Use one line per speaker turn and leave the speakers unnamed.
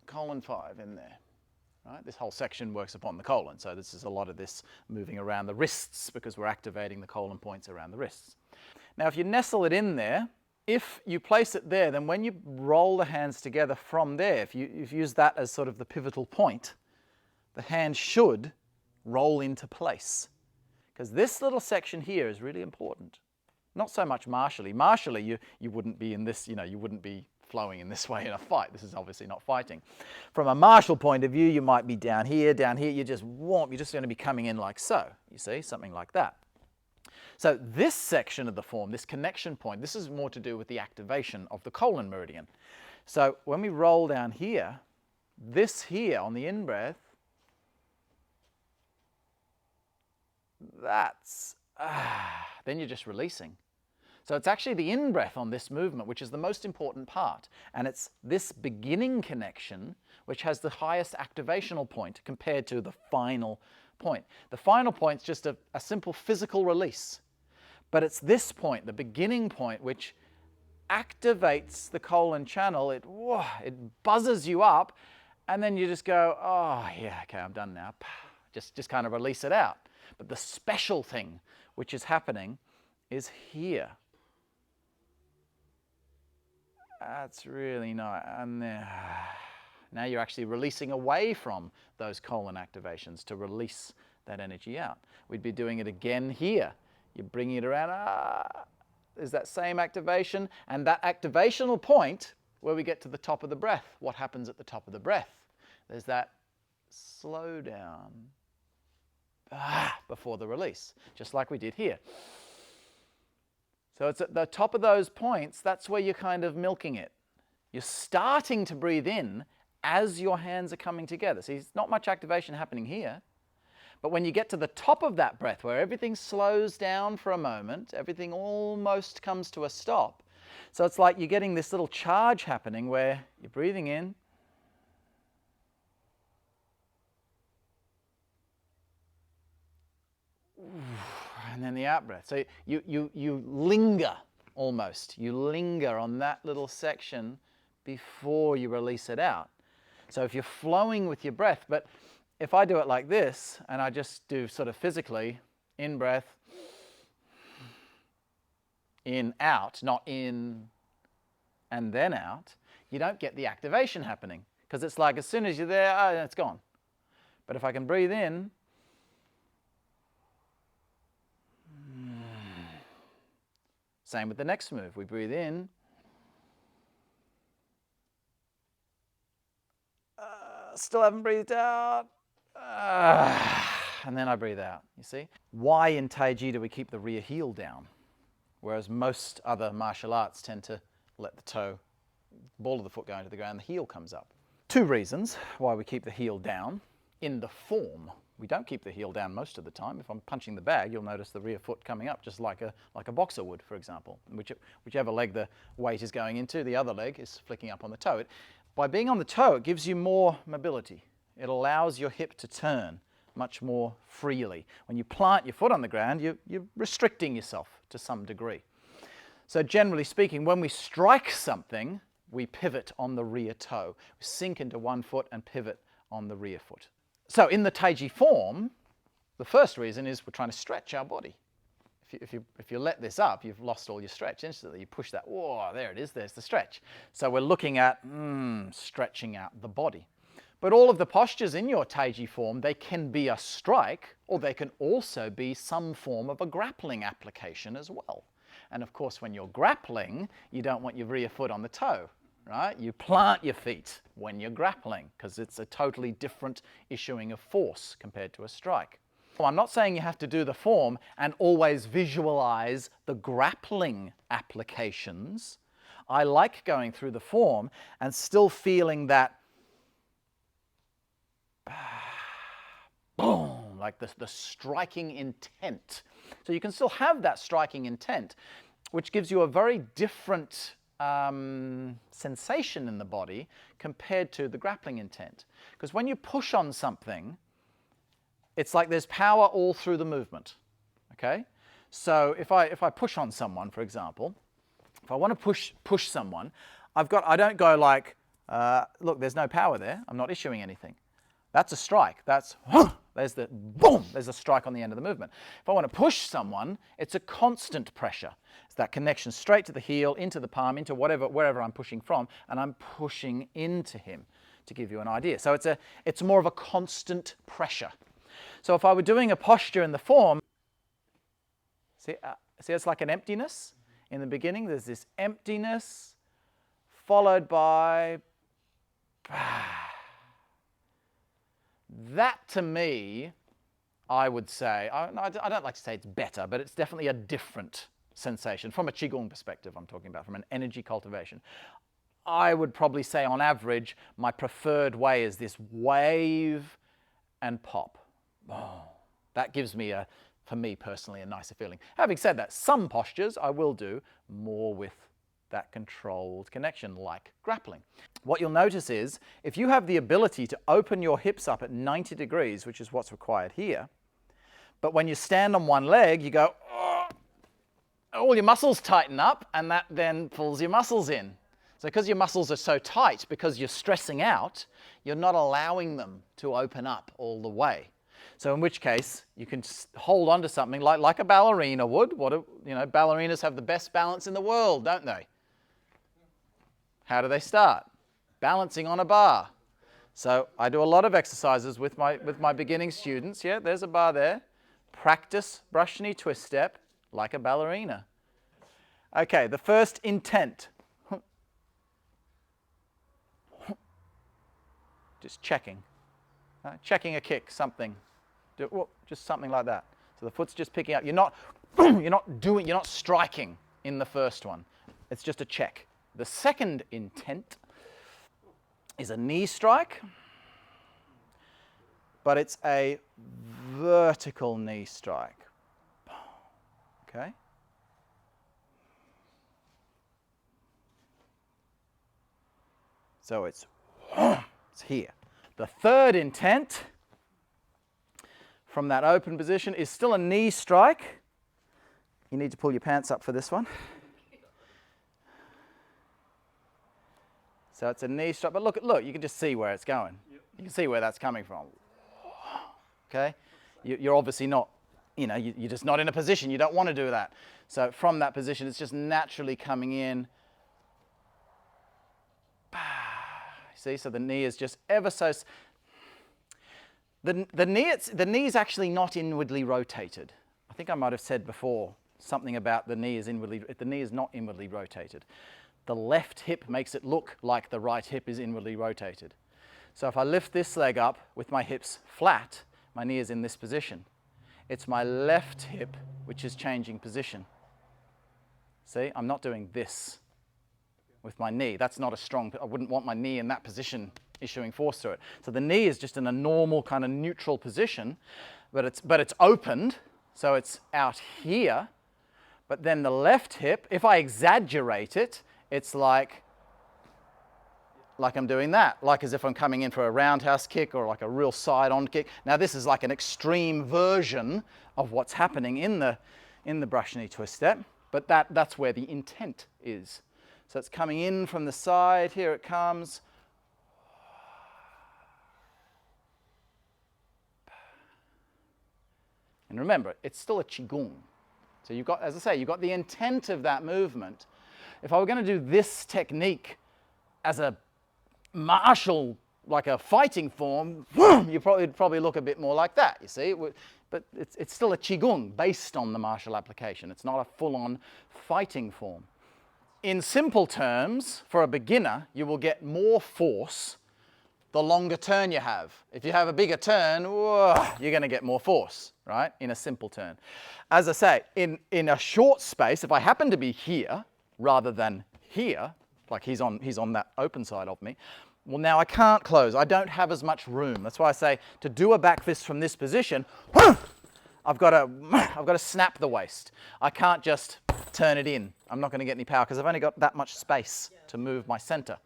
colon 5 in there. Right? This whole section works upon the colon, so this is a lot of this moving around the wrists because we're activating the colon points around the wrists. Now if you nestle it in there, if you place it there, then when you roll the hands together from there, if you use that as sort of the pivotal point, the hand should roll into place. Because this little section here is really important. Not so much martially. Martially, you wouldn't be in this, you wouldn't be flowing in this way in a fight. This is obviously not fighting. From a martial point of view, you might be down here, you're just going to be coming in like so, you see, something like that. So this section of the form, this connection point, this is more to do with the activation of the colon meridian. So when we roll down here, this here on the in-breath, then you're just releasing. So it's actually the in-breath on this movement which is the most important part, and it's this beginning connection which has the highest activational point compared to the final point. The final point is just a simple physical release, but it's this point, the beginning point, which activates the colon channel. It buzzes you up, and then you just go, oh yeah, okay, I'm done now. Just kind of release it out. But the special thing which is happening is here. That's really nice. And now you're actually releasing away from those colon activations to release that energy out. We'd be doing it again here. You're bringing it around. There's that same activation. And that activational point where we get to the top of the breath. What happens at the top of the breath? There's that slow down before the release, just like we did here. So it's at the top of those points, that's where you're kind of milking it. You're starting to breathe in as your hands are coming together. See, there's not much activation happening here. But when you get to the top of that breath, where everything slows down for a moment, everything almost comes to a stop. So it's like you're getting this little charge happening where you're breathing in, and then the out breath. So you linger almost. You linger on that little section before you release it out. So if you're flowing with your breath, but if I do it like this, and I just do sort of physically, in breath, in, out, not in and then out, you don't get the activation happening. Because it's like as soon as you're there, it's gone. But if I can breathe in, same with the next move. We breathe in. Still haven't breathed out. And then I breathe out, you see? Why in Taiji do we keep the rear heel down? Whereas most other martial arts tend to let the toe, ball of the foot go into the ground, the heel comes up. Two reasons why we keep the heel down in the form. We don't keep the heel down most of the time. If I'm punching the bag, you'll notice the rear foot coming up, just like a boxer would, for example. Whichever leg the weight is going into, the other leg is flicking up on the toe. By being on the toe, it gives you more mobility. It allows your hip to turn much more freely. When you plant your foot on the ground, you're restricting yourself to some degree. So generally speaking, when we strike something, we pivot on the rear toe. We sink into one foot and pivot on the rear foot. So in the Taiji form, the first reason is we're trying to stretch our body. If you let this up, you've lost all your stretch instantly. You push that, whoa, there it is, there's the stretch. So we're looking at stretching out the body. But all of the postures in your Taiji form, they can be a strike, or they can also be some form of a grappling application as well. And of course, when you're grappling, you don't want your rear foot on the toe. Right? You plant your feet when you're grappling because it's a totally different issuing of force compared to a strike. Well, I'm not saying you have to do the form and always visualize the grappling applications. I like going through the form and still feeling that boom, like the striking intent. So you can still have that striking intent, which gives you a very different sensation in the body compared to the grappling intent. Because when you push on something, it's like there's power all through the movement. Okay? So if I push on someone, for example, if I want to push someone, I don't go like, Look, there's no power there. I'm not issuing anything. That's a strike. That's, there's the boom, there's a strike on the end of the movement. If I want to push someone, it's a constant pressure. It's that connection straight to the heel, into the palm, into wherever I'm pushing from, and I'm pushing into him, to give you an idea. So it's more of a constant pressure. So if I were doing a posture in the form, see it's like an emptiness. In the beginning, there's this emptiness, followed by that. To me, I would say, I don't like to say it's better, but it's definitely a different sensation. From a Qigong perspective, I'm talking about, from an energy cultivation. I would probably say, on average, my preferred way is this wave and pop. Oh, that gives me, for me personally, a nicer feeling. Having said that, some postures I will do more with that controlled connection, like grappling. What you'll notice is, if you have the ability to open your hips up at 90 degrees, which is what's required here, but when you stand on one leg, you go, oh, all your muscles tighten up, and that then pulls your muscles in. So because your muscles are so tight, because you're stressing out, you're not allowing them to open up all the way. So in which case, you can hold on to something like a ballerina would. Ballerinas have the best balance in the world, don't they? How do they start? Balancing on a bar. So I do a lot of exercises with my beginning students. Yeah, there's a bar there. Practice brush knee twist step like a ballerina. Okay, the first intent. Just checking. Checking a kick, something. Just something like that. So the foot's just picking up. You're not striking in the first one. It's just a check. The second intent is a knee strike, but it's a vertical knee strike. Okay? So it's here. The third intent from that open position is still a knee strike. You need to pull your pants up for this one. So it's a knee strike, but look, you can just see where it's going. Yep. You can see where that's coming from. Okay? You're obviously not, you're just not in a position. You don't want to do that. So from that position, it's just naturally coming in. See, so the knee is just ever so. The knee is actually not inwardly rotated. I think I might have said before something about the knee is not inwardly rotated. The left hip makes it look like the right hip is inwardly rotated. So if I lift this leg up with my hips flat, my knee is in this position. It's my left hip which is changing position. See, I'm not doing this with my knee. That's not a strong, I wouldn't want my knee in that position issuing force through it. So the knee is just in a normal kind of neutral position, but it's opened, so it's out here. But then the left hip, if I exaggerate it, it's like I'm doing that, like as if I'm coming in for a roundhouse kick or like a real side-on kick. Now this is like an extreme version of what's happening in the brush knee twist step, but that's where the intent is. So it's coming in from the side, here it comes. And remember, it's still a Qigong. So you've got, as I say, you've got the intent of that movement. If I were going to do this technique as a martial, like a fighting form, you'd probably look a bit more like that, you see. But it's still a Qigong based on the martial application. It's not a full-on fighting form. In simple terms, for a beginner, you will get more force the longer turn you have. If you have a bigger turn, whoa, you're going to get more force, right? In a simple turn. As I say, in a short space, if I happen to be here rather than here, like he's on that open side of me, well, now I can't close. I don't have as much room. That's why I say to do a back fist from this position, I've got to snap the waist. I can't just turn it in. I'm not going to get any power because I've only got that much space to move my center.